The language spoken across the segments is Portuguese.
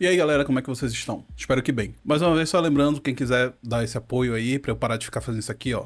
E aí galera, como é que vocês estão? Espero que bem. Mais uma vez só lembrando, quem quiser dar esse apoio aí pra eu parar de ficar fazendo isso aqui, ó,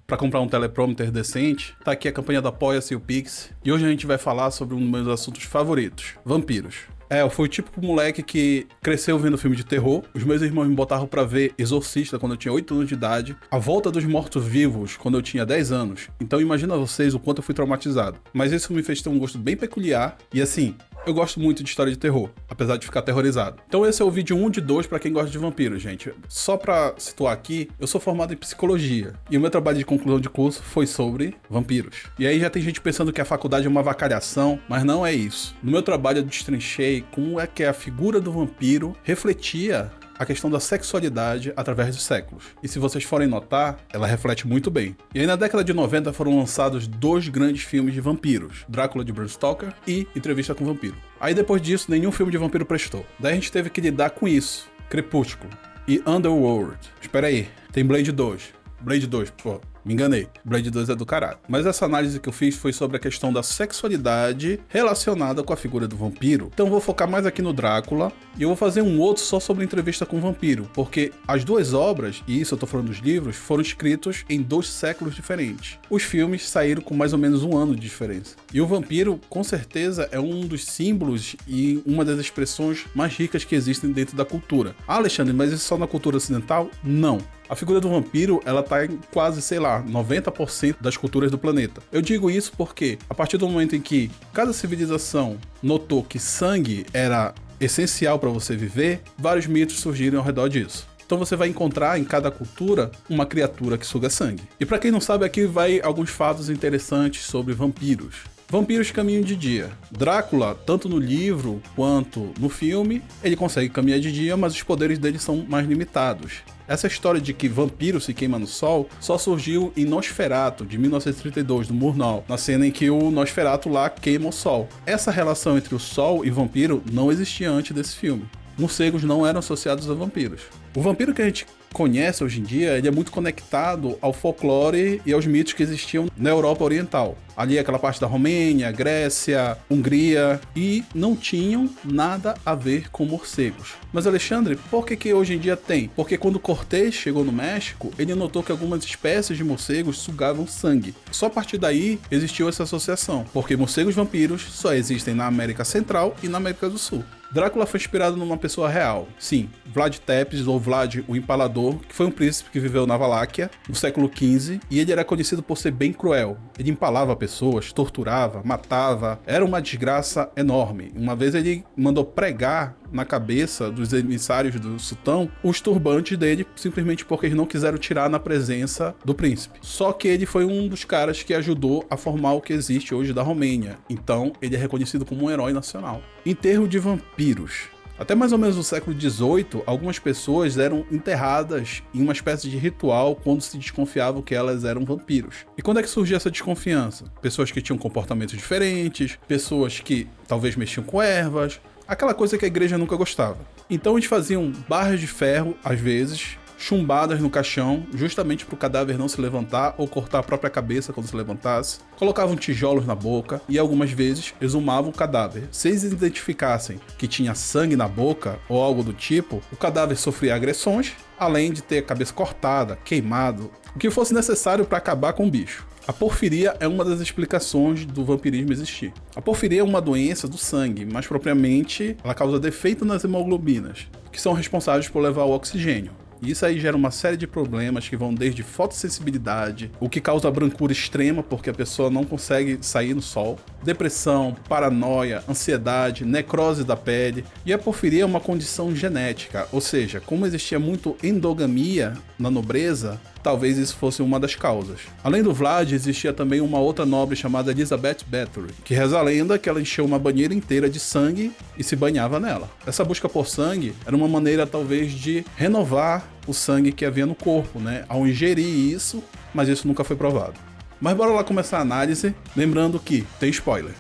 pra comprar um teleprompter decente, tá aqui a campanha do Apoia-se e o Pix. E hoje a gente vai falar sobre um dos meus assuntos favoritos, vampiros. Eu fui o típico moleque que cresceu vendo filme de terror. Os meus irmãos me botaram pra ver Exorcista quando eu tinha 8 anos de idade, A Volta dos Mortos-Vivos quando eu tinha 10 anos. Então imagina vocês o quanto eu fui traumatizado. Mas isso me fez ter um gosto bem peculiar e assim, eu gosto muito de história de terror, apesar de ficar aterrorizado. Então esse é o vídeo 1 de 2 pra quem gosta de vampiros, gente. Só pra situar aqui, eu sou formado em psicologia e o meu trabalho de conclusão de curso foi sobre vampiros. E aí já tem gente pensando que a faculdade é uma avacalhação, mas não é isso. No meu trabalho eu destrinchei como é que a figura do vampiro refletia a questão da sexualidade através dos séculos. E se vocês forem notar, ela reflete muito bem. E aí na década de 90 foram lançados dois grandes filmes de vampiros, Drácula de Bram Stoker e Entrevista com o Vampiro. Aí depois disso, nenhum filme de vampiro prestou. Daí a gente teve que lidar com isso, Crepúsculo e Underworld. Espera aí, tem Blade 2. Blade 2, pô, me enganei. Blade 2 é do caralho. Mas essa análise que eu fiz foi sobre a questão da sexualidade relacionada com a figura do vampiro. Então eu vou focar mais aqui no Drácula e eu vou fazer um outro só sobre Entrevista com o Vampiro, porque as duas obras, e isso eu tô falando dos livros, foram escritos em 2 séculos diferentes. Os filmes saíram com mais ou menos 1 ano de diferença. E o vampiro, com certeza, é um dos símbolos e uma das expressões mais ricas que existem dentro da cultura. Ah, Alexandre, mas isso só na cultura ocidental? Não. A figura do vampiro, ela tá em quase, sei lá, 90% das culturas do planeta. Eu digo isso porque, a partir do momento em que cada civilização notou que sangue era essencial para você viver, vários mitos surgiram ao redor disso. Então você vai encontrar em cada cultura uma criatura que suga sangue. E para quem não sabe, aqui vai alguns fatos interessantes sobre vampiros. Vampiros caminham de dia. Drácula, tanto no livro quanto no filme, ele consegue caminhar de dia, mas os poderes dele são mais limitados. Essa história de que vampiro se queima no sol só surgiu em Nosferatu, de 1932, do Murnau, na cena em que o Nosferatu lá queima o sol. Essa relação entre o sol e vampiro não existia antes desse filme. Morcegos não eram associados a vampiros. O vampiro que a gente conhece hoje em dia, ele é muito conectado ao folclore e aos mitos que existiam na Europa Oriental. Ali aquela parte da Romênia, Grécia, Hungria, e não tinham nada a ver com morcegos. Mas Alexandre, por que hoje em dia tem? Porque quando Cortés chegou no México, ele notou que algumas espécies de morcegos sugavam sangue. Só a partir daí existiu essa associação, porque morcegos vampiros só existem na América Central e na América do Sul. Drácula foi inspirado numa pessoa real. Sim, Vlad Tepes, ou Vlad o Empalador, que foi um príncipe que viveu na Valáquia no século XV, e ele era conhecido por ser bem cruel. Ele empalava pessoas, torturava, matava, era uma desgraça enorme. Uma vez ele mandou pregar na cabeça dos emissários do sultão os turbantes dele, simplesmente porque eles não quiseram tirar na presença do príncipe. Só que ele foi um dos caras que ajudou a formar o que existe hoje da Romênia, então ele é reconhecido como um herói nacional. Enterro de vampiros. Até mais ou menos no século XVIII, algumas pessoas eram enterradas em uma espécie de ritual quando se desconfiava que elas eram vampiros. E quando é que surgiu essa desconfiança? Pessoas que tinham comportamentos diferentes, pessoas que talvez mexiam com ervas, aquela coisa que a igreja nunca gostava. Então eles faziam barras de ferro, às vezes, chumbadas no caixão, justamente para o cadáver não se levantar ou cortar a própria cabeça quando se levantasse. Colocavam tijolos na boca e algumas vezes exumavam o cadáver. Se eles identificassem que tinha sangue na boca ou algo do tipo, o cadáver sofria agressões, além de ter a cabeça cortada, queimado, o que fosse necessário para acabar com o bicho. A porfiria é uma das explicações do vampirismo existir. A porfiria é uma doença do sangue, mais propriamente ela causa defeito nas hemoglobinas, que são responsáveis por levar o oxigênio. E isso aí gera uma série de problemas que vão desde fotossensibilidade, o que causa brancura extrema porque a pessoa não consegue sair no sol, depressão, paranoia, ansiedade, necrose da pele. E a porfiria é uma condição genética, ou seja, como existia muito endogamia na nobreza, talvez isso fosse uma das causas. Além do Vlad, existia também uma outra nobre chamada Elizabeth Bathory, que reza a lenda que ela encheu uma banheira inteira de sangue e se banhava nela. Essa busca por sangue era uma maneira talvez de renovar o sangue que havia no corpo, né, ao ingerir isso, mas isso nunca foi provado. Mas bora lá começar a análise, lembrando que tem spoiler.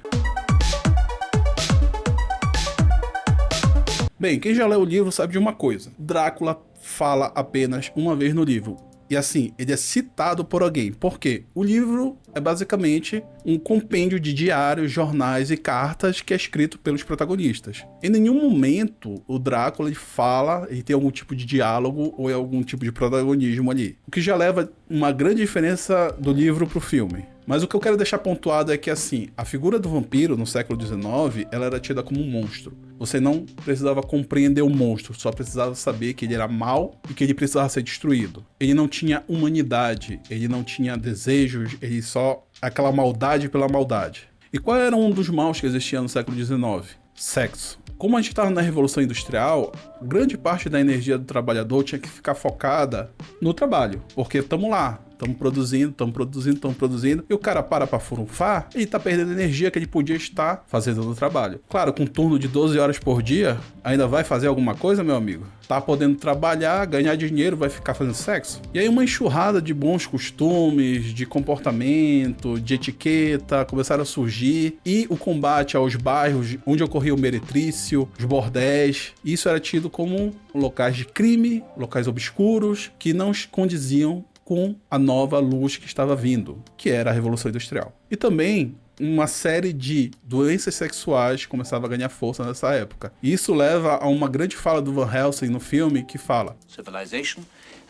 Bem, quem já leu o livro sabe de uma coisa: Drácula fala apenas uma vez no livro. E assim, ele é citado por alguém. Por quê? O livro é basicamente um compêndio de diários, jornais e cartas que é escrito pelos protagonistas. Em nenhum momento o Drácula ele fala, ele tem algum tipo de diálogo ou algum tipo de protagonismo ali. O que já leva uma grande diferença do livro pro filme. Mas o que eu quero deixar pontuado é que, assim, a figura do vampiro no século XIX, ela era tida como um monstro. Você não precisava compreender o monstro, só precisava saber que ele era mau e que ele precisava ser destruído. Ele não tinha humanidade, ele não tinha desejos, ele só... aquela maldade pela maldade. E qual era um dos maus que existia no século XIX? Sexo. Como a gente estava na Revolução Industrial, grande parte da energia do trabalhador tinha que ficar focada no trabalho, porque estamos lá, estamos produzindo, e o cara para furunfar e tá perdendo energia que ele podia estar fazendo no trabalho. Claro, com um turno de 12 horas por dia, ainda vai fazer alguma coisa, meu amigo? Tá podendo trabalhar, ganhar dinheiro, vai ficar fazendo sexo? E aí uma enxurrada de bons costumes, de comportamento, de etiqueta começaram a surgir, e o combate aos bairros onde ocorria o meretrício, os bordéis, isso era tido como locais de crime, locais obscuros, que não condiziam com a nova luz que estava vindo, que era a Revolução Industrial. E também uma série de doenças sexuais começava a ganhar força nessa época. E isso leva a uma grande fala do Van Helsing no filme, que fala: Civilization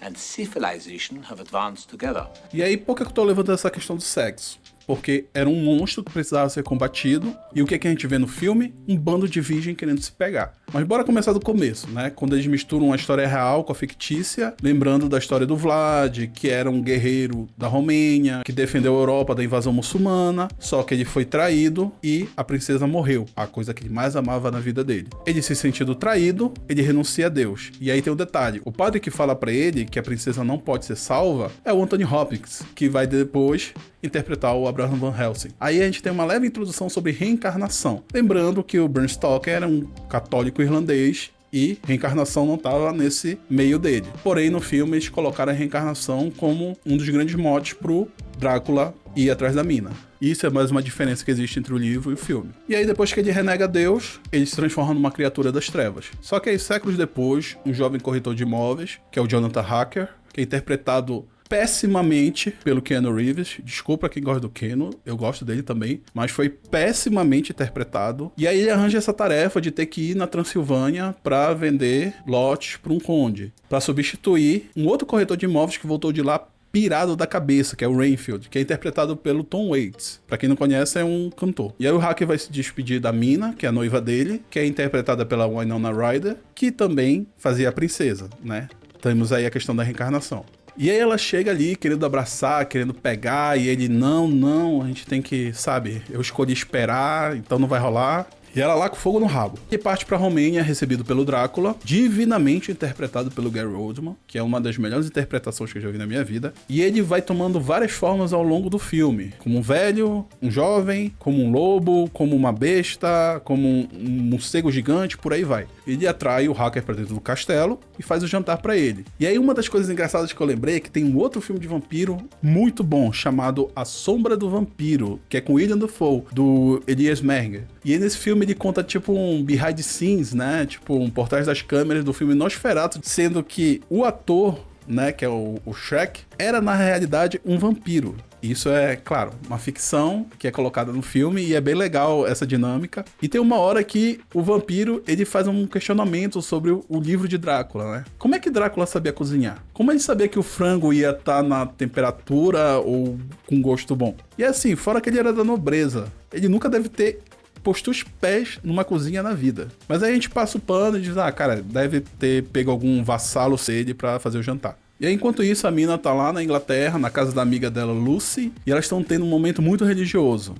and civilization have advanced together. E aí, por que eu tô levantando essa questão do sexo? Porque era um monstro que precisava ser combatido. E o que é que a gente vê no filme? Um bando de virgem querendo se pegar. Mas bora começar do começo, né? Quando eles misturam a história real com a fictícia, lembrando da história do Vlad, que era um guerreiro da Romênia, que defendeu a Europa da invasão muçulmana, só que ele foi traído e a princesa morreu, a coisa que ele mais amava na vida dele. Ele se sentindo traído, ele renuncia a Deus. E aí tem o detalhe, o padre que fala pra ele que a princesa não pode ser salva é o Anthony Hopkins, que vai depois interpretar o Abraham Van Helsing. Aí a gente tem uma leve introdução sobre reencarnação. Lembrando que o Bram Stoker era um católico irlandês e reencarnação não estava nesse meio dele. Porém, no filme eles colocaram a reencarnação como um dos grandes motes pro Drácula ir atrás da mina. Isso é mais uma diferença que existe entre o livro e o filme. E aí, depois que ele renega Deus, ele se transforma numa criatura das trevas. Só que aí, séculos depois, um jovem corretor de imóveis, que é o Jonathan Hacker, que é interpretado pessimamente pelo Keanu Reeves. Desculpa quem gosta do Keanu, eu gosto dele também, mas foi pessimamente interpretado. E aí ele arranja essa tarefa de ter que ir na Transilvânia para vender lotes para um conde, para substituir um outro corretor de imóveis que voltou de lá pirado da cabeça, que é o Rainfield, que é interpretado pelo Tom Waits. Pra quem não conhece, é um cantor. E aí o Hacker vai se despedir da Mina, que é a noiva dele, que é interpretada pela Winona Ryder, que também fazia a princesa, né? Temos aí a questão da reencarnação. E aí ela chega ali querendo abraçar, querendo pegar, e ele, não, a gente tem que, sabe, eu escolhi esperar, então não vai rolar. E ela lá com fogo no rabo. E parte pra Romênia, recebido pelo Drácula, divinamente interpretado pelo Gary Oldman, que é uma das melhores interpretações que eu já vi na minha vida. E ele vai tomando várias formas ao longo do filme. Como um velho, um jovem, como um lobo, como uma besta, como um morcego gigante, por aí vai. Ele atrai o Hacker pra dentro do castelo e faz o jantar pra ele. E aí uma das coisas engraçadas que eu lembrei é que tem um outro filme de vampiro muito bom, chamado A Sombra do Vampiro, que é com William Dafoe, do Elias Merger. E aí nesse filme ele conta tipo um behind the scenes, né? Tipo um por trás das câmeras do filme Nosferatu, sendo que o ator, né, que é o Shrek, era na realidade um vampiro. Isso é, claro, uma ficção que é colocada no filme e é bem legal essa dinâmica. E tem uma hora que o vampiro, ele faz um questionamento sobre o livro de Drácula, né? Como é que Drácula sabia cozinhar? Como ele sabia que o frango ia estar na temperatura ou com gosto bom? E assim, fora que ele era da nobreza, ele nunca deve ter posto os pés numa cozinha na vida. Mas aí a gente passa o pano e diz, cara, deve ter pego algum vassalo sede pra fazer o jantar. E aí, enquanto isso, a mina tá lá na Inglaterra, na casa da amiga dela, Lucy, e elas estão tendo um momento muito religioso.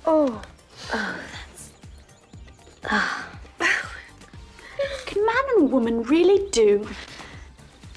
Can man and woman really do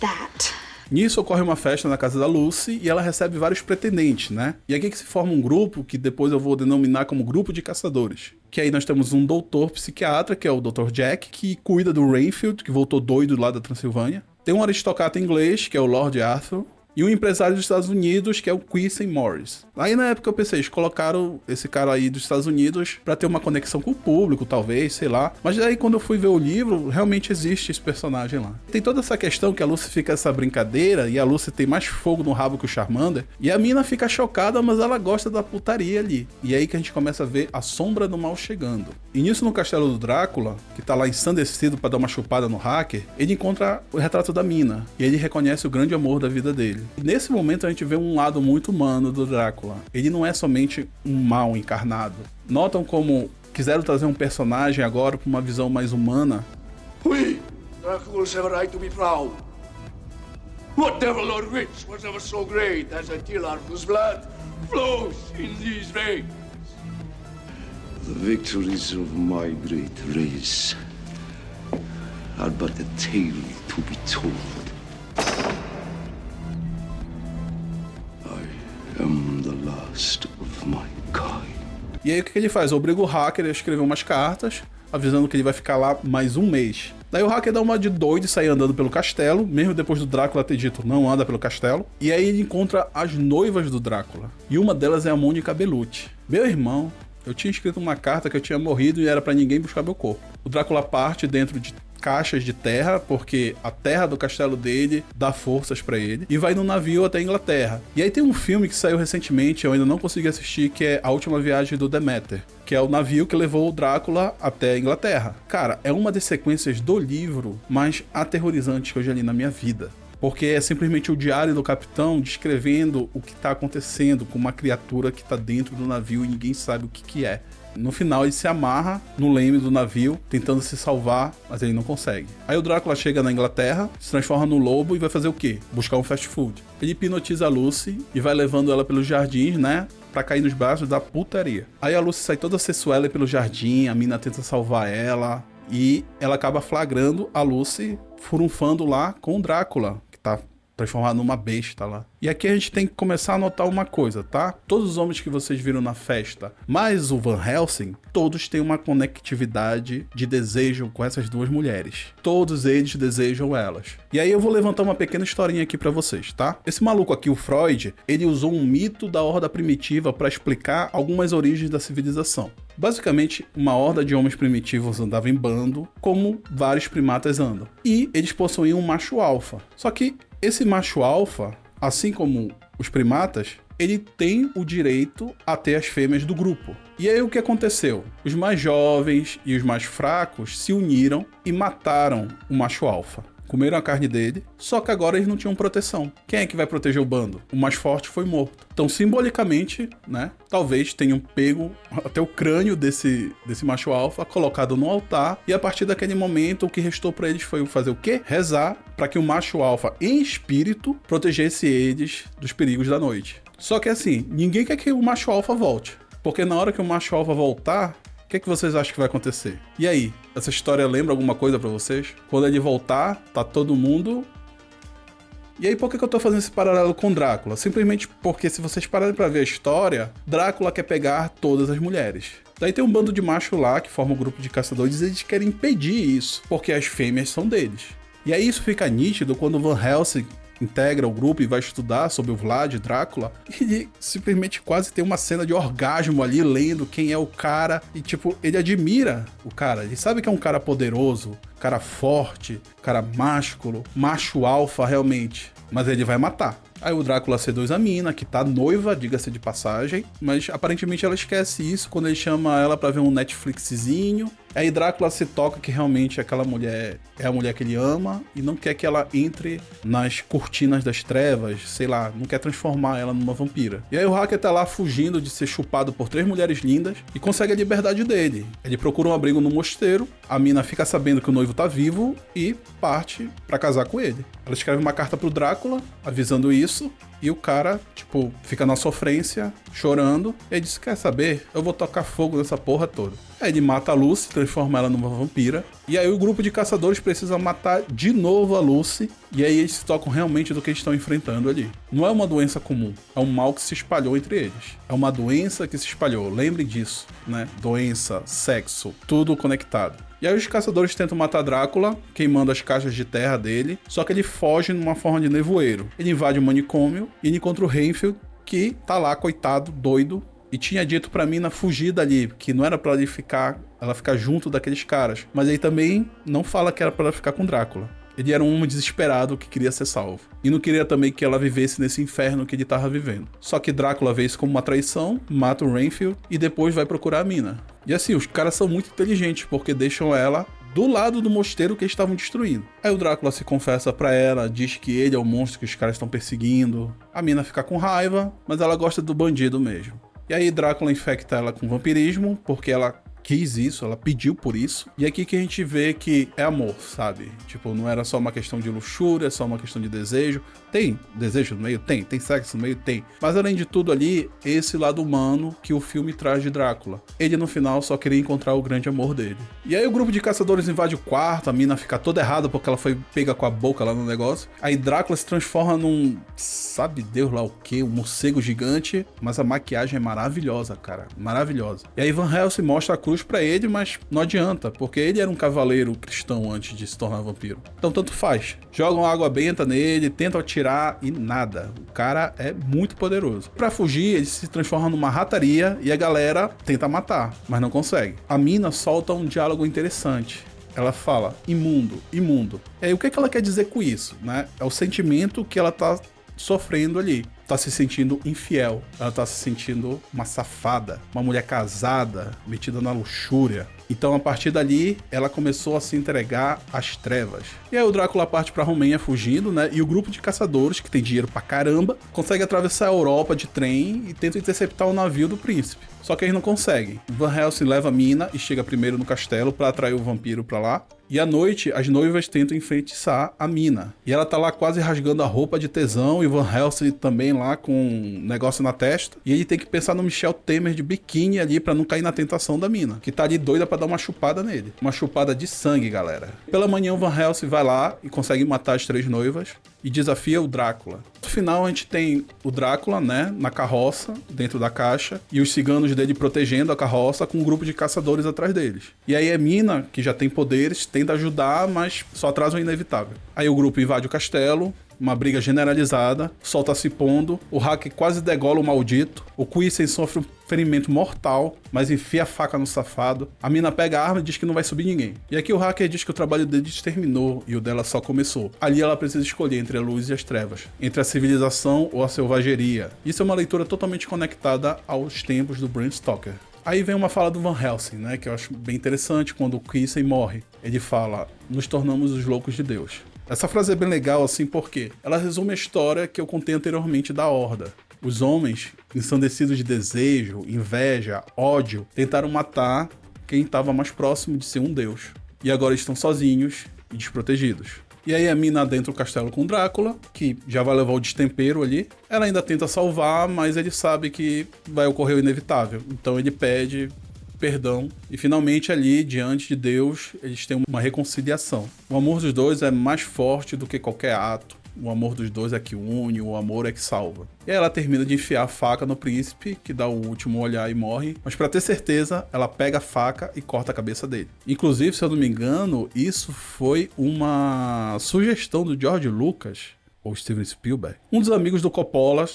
that? Nisso ocorre uma festa na casa da Lucy e ela recebe vários pretendentes, né? E aqui que se forma um grupo que depois eu vou denominar como grupo de caçadores. Que aí nós temos um doutor psiquiatra, que é o Dr. Jack, que cuida do Rainfield, que voltou doido lá da Transilvânia. Tem um aristocrata inglês, que é o Lord Arthur, e um empresário dos Estados Unidos, que é o Quincy Morris. Aí na época eu pensei, eles colocaram esse cara aí dos Estados Unidos pra ter uma conexão com o público, talvez, sei lá. Mas aí quando eu fui ver o livro, realmente existe esse personagem lá. Tem toda essa questão que a Lucy fica essa brincadeira, e a Lucy tem mais fogo no rabo que o Charmander, e a mina fica chocada, mas ela gosta da putaria ali. E aí que a gente começa a ver a sombra do mal chegando. E nisso, no castelo do Drácula, que tá lá ensandecido pra dar uma chupada no hacker, ele encontra o retrato da mina, e ele reconhece o grande amor da vida dele. E nesse momento a gente vê um lado muito humano do Drácula. Ele não é somente um mal encarnado. Notam como quiseram trazer um personagem agora pra uma visão mais humana? We, Dracula's have a right to be proud. What devil or witch was ever so great as until Arthur's blood flows in these veins? The victories of my great race are but a tale to be told. I am the last of my kind. E aí o que ele faz? Obriga o hacker a escrever umas cartas, avisando que ele vai ficar lá mais um mês. Daí o hacker dá uma de doido e sai andando pelo castelo, mesmo depois do Drácula ter dito não anda pelo castelo. E aí ele encontra as noivas do Drácula. E uma delas é a Mônica Bellucci. Meu irmão, eu tinha escrito uma carta que eu tinha morrido e era pra ninguém buscar meu corpo. O Drácula parte dentro de caixas de terra, porque a terra do castelo dele dá forças pra ele, e vai no navio até a Inglaterra. E aí tem um filme que saiu recentemente, eu ainda não consegui assistir, que é A Última Viagem do Deméter, que é o navio que levou o Drácula até a Inglaterra. Cara, é uma das sequências do livro mais aterrorizantes que eu já li na minha vida. Porque é simplesmente o diário do capitão descrevendo o que tá acontecendo com uma criatura que tá dentro do navio e ninguém sabe o que é. No final ele se amarra no leme do navio, tentando se salvar, mas ele não consegue. Aí o Drácula chega na Inglaterra, se transforma no lobo e vai fazer o quê? Buscar um fast food. Ele hipnotiza a Lucy e vai levando ela pelos jardins, né? Pra cair nos braços da putaria. Aí a Lucy sai toda sexuela pelo jardim, a mina tenta salvar ela e ela acaba flagrando a Lucy furunfando lá com o Drácula, que tá transformado numa besta lá. E aqui a gente tem que começar a notar uma coisa, tá? Todos os homens que vocês viram na festa, mais o Van Helsing, todos têm uma conectividade de desejo com essas duas mulheres. Todos eles desejam elas. E aí eu vou levantar uma pequena historinha aqui pra vocês, tá? Esse maluco aqui, o Freud, ele usou um mito da horda primitiva pra explicar algumas origens da civilização. Basicamente, uma horda de homens primitivos andava em bando, como vários primatas andam. E eles possuíam um macho alfa. Só que esse macho alfa, assim como os primatas, ele tem o direito a ter as fêmeas do grupo. E aí o que aconteceu? Os mais jovens e os mais fracos se uniram e mataram o macho alfa. Comeram a carne dele, só que agora eles não tinham proteção. Quem é que vai proteger o bando? O mais forte foi morto. Então, simbolicamente, né, talvez tenham pego até o crânio desse macho alfa, colocado no altar, e a partir daquele momento, o que restou pra eles foi fazer o quê? Rezar para que o macho alfa, em espírito, protegesse eles dos perigos da noite. Só que assim, ninguém quer que o macho alfa volte, porque na hora que o macho alfa voltar, o que vocês acham que vai acontecer? E aí, essa história lembra alguma coisa pra vocês? Quando ele voltar, tá todo mundo... E aí, por que eu tô fazendo esse paralelo com Drácula? Simplesmente porque, se vocês pararem pra ver a história, Drácula quer pegar todas as mulheres. Daí tem um bando de macho lá, que forma um grupo de caçadores, e eles querem impedir isso, porque as fêmeas são deles. E aí isso fica nítido quando Van Helsing integra o grupo e vai estudar sobre o Vlad Drácula, e ele simplesmente quase tem uma cena de orgasmo ali, lendo quem é o cara, e tipo, ele admira o cara, ele sabe que é um cara poderoso, cara forte, cara másculo, macho alfa realmente, mas ele vai matar. Aí o Drácula seduz a mina, que tá noiva, diga-se de passagem, mas aparentemente ela esquece isso quando ele chama ela pra ver um Netflixzinho. Aí Drácula se toca que realmente aquela mulher é a mulher que ele ama e não quer que ela entre nas cortinas das trevas, sei lá, não quer transformar ela numa vampira. E aí o hacker tá lá fugindo de ser chupado por 3 mulheres lindas e consegue a liberdade dele. Ele procura um abrigo no mosteiro, a mina fica sabendo que o noivo tá vivo e parte pra casar com ele. Ela escreve uma carta pro Drácula, avisando isso, e o cara, tipo, fica na sofrência, chorando, e ele diz, quer saber? Eu vou tocar fogo nessa porra toda. Aí ele mata a Lucy, transforma ela numa vampira, E aí o grupo de caçadores precisa matar de novo a Lucy, e aí eles se tocam realmente do que eles estão enfrentando ali. Não é uma doença comum, é um mal que se espalhou entre eles. É uma doença que se espalhou, lembre disso, né? Doença, sexo, tudo conectado. E aí os caçadores tentam matar Drácula, queimando as caixas de terra dele, só que ele foge numa forma de nevoeiro. Ele invade o manicômio e ele encontra o Renfield, que tá lá, coitado, doido, e tinha dito pra Mina fugir dali, que não era pra ela ficar junto daqueles caras. Mas ele também não fala que era pra ela ficar com Drácula. Ele era um homem desesperado que queria ser salvo. E não queria também que ela vivesse nesse inferno que ele tava vivendo. Só que Drácula vê isso como uma traição, mata o Renfield e depois vai procurar a Mina. E assim, os caras são muito inteligentes, porque deixam ela do lado do mosteiro que eles estavam destruindo. Aí o Drácula se confessa pra ela, diz que ele é o monstro que os caras estão perseguindo. A Mina fica com raiva, mas ela gosta do bandido mesmo. E aí Drácula infecta ela com vampirismo, porque ela quis isso, ela pediu por isso. E é aqui que a gente vê que é amor, sabe? Tipo, não era só uma questão de luxúria, só uma questão de desejo. Tem desejo no meio? Tem sexo no meio? Tem. Mas além de tudo ali, esse lado humano que o filme traz de Drácula. Ele no final só queria encontrar o grande amor dele. E aí o grupo de caçadores invade o quarto, a Mina fica toda errada porque ela foi pega com a boca lá no negócio. Aí Drácula se transforma num, sabe Deus lá o que, um morcego gigante, mas a maquiagem é maravilhosa, cara, maravilhosa. E aí Van Helsing mostra a cruz pra ele, mas não adianta, porque ele era um cavaleiro cristão antes de se tornar vampiro. Então tanto faz. Jogam água benta nele, tentam atirar e nada. O cara é muito poderoso. Pra fugir, ele se transforma numa rataria e a galera tenta matar, mas não consegue. A Mina solta um diálogo interessante. Ela fala, imundo, imundo. E aí o que ela quer dizer com isso, né? É o sentimento que ela tá sofrendo ali. Tá se sentindo infiel, ela tá se sentindo uma safada, uma mulher casada, metida na luxúria. Então a partir dali, ela começou a se entregar às trevas. E aí o Drácula parte pra Romênia fugindo, né? E o grupo de caçadores, que tem dinheiro pra caramba, consegue atravessar a Europa de trem e tenta interceptar o navio do príncipe. Só que eles não conseguem. Van Helsing leva a Mina e chega primeiro no castelo pra atrair o vampiro pra lá. E à noite, as noivas tentam enfeitiçar a Mina. E ela tá lá quase rasgando a roupa de tesão, e Van Helsing também lá com um negócio na testa. E ele tem que pensar no Michel Temer de biquíni ali pra não cair na tentação da Mina, que tá ali doida pra dar uma chupada nele. Uma chupada de sangue, galera. Pela manhã, o Van Helsing vai lá e consegue matar as 3 noivas e desafia o Drácula. No final, a gente tem o Drácula, né, na carroça, dentro da caixa, e os ciganos dele protegendo a carroça com um grupo de caçadores atrás deles. E aí a Mina, que já tem poderes, tenta ajudar, mas só atrasa o inevitável. Aí o grupo invade o castelo, uma briga generalizada, o sol tá se pondo, o Hacker quase degola o maldito, o Quissen sofre um ferimento mortal, mas enfia a faca no safado, a Mina pega a arma e diz que não vai subir ninguém. E aqui o Hacker diz que o trabalho dele terminou e o dela só começou. Ali ela precisa escolher entre a luz e as trevas, entre a civilização ou a selvageria. Isso é uma leitura totalmente conectada aos tempos do Bram Stoker. Aí vem uma fala do Van Helsing, né, que eu acho bem interessante, quando o Quissen morre. Ele fala, nos tornamos os loucos de Deus. Essa frase é bem legal, assim, porque ela resume a história que eu contei anteriormente da Horda. Os homens, ensandecidos de desejo, inveja, ódio, tentaram matar quem estava mais próximo de ser um deus. E agora estão sozinhos e desprotegidos. E aí a Mina adentra o castelo com Drácula, que já vai levar o destempero ali. Ela ainda tenta salvar, mas ele sabe que vai ocorrer o inevitável. Então ele pede perdão. E finalmente ali, diante de Deus, eles têm uma reconciliação. O amor dos dois é mais forte do que qualquer ato. O amor dos dois é que une, o amor é que salva. E aí ela termina de enfiar a faca no príncipe, que dá o último olhar e morre. Mas pra ter certeza, ela pega a faca e corta a cabeça dele. Inclusive, se eu não me engano, isso foi uma sugestão do George Lucas, ou Steven Spielberg. Um dos amigos do Coppola,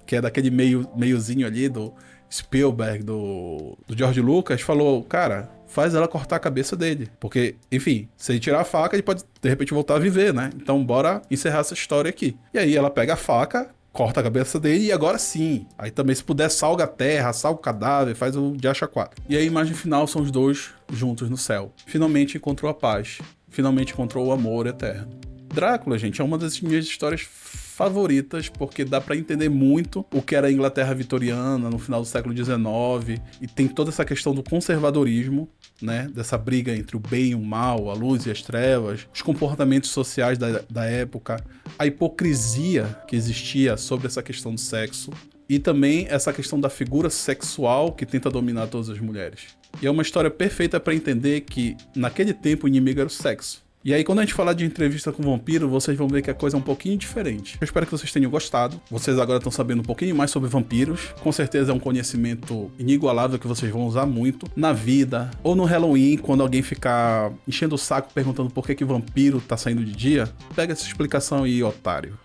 que é daquele meiozinho ali do Spielberg, do George Lucas, falou, cara, faz ela cortar a cabeça dele. Porque, enfim, se ele tirar a faca, ele pode, de repente, voltar a viver, né? Então, bora encerrar essa história aqui. E aí, ela pega a faca, corta a cabeça dele e agora sim. Aí também, se puder, salga a terra, salga o cadáver, faz o Diacha 4. E a imagem final são os dois juntos no céu. Finalmente encontrou a paz. Finalmente encontrou o amor eterno. Drácula, gente, é uma das minhas histórias favoritas, porque dá pra entender muito o que era a Inglaterra vitoriana no final do século XIX, e tem toda essa questão do conservadorismo, né, dessa briga entre o bem e o mal, a luz e as trevas, os comportamentos sociais da época, a hipocrisia que existia sobre essa questão do sexo, E também essa questão da figura sexual que tenta dominar todas as mulheres. E é uma história perfeita para entender que naquele tempo o inimigo era o sexo. E aí, quando a gente falar de Entrevista com o Vampiro, vocês vão ver que a coisa é um pouquinho diferente. Eu espero que vocês tenham gostado. Vocês agora estão sabendo um pouquinho mais sobre vampiros. Com certeza é um conhecimento inigualável que vocês vão usar muito na vida. Ou no Halloween, quando alguém ficar enchendo o saco perguntando por que vampiro tá saindo de dia. Pega essa explicação aí, otário.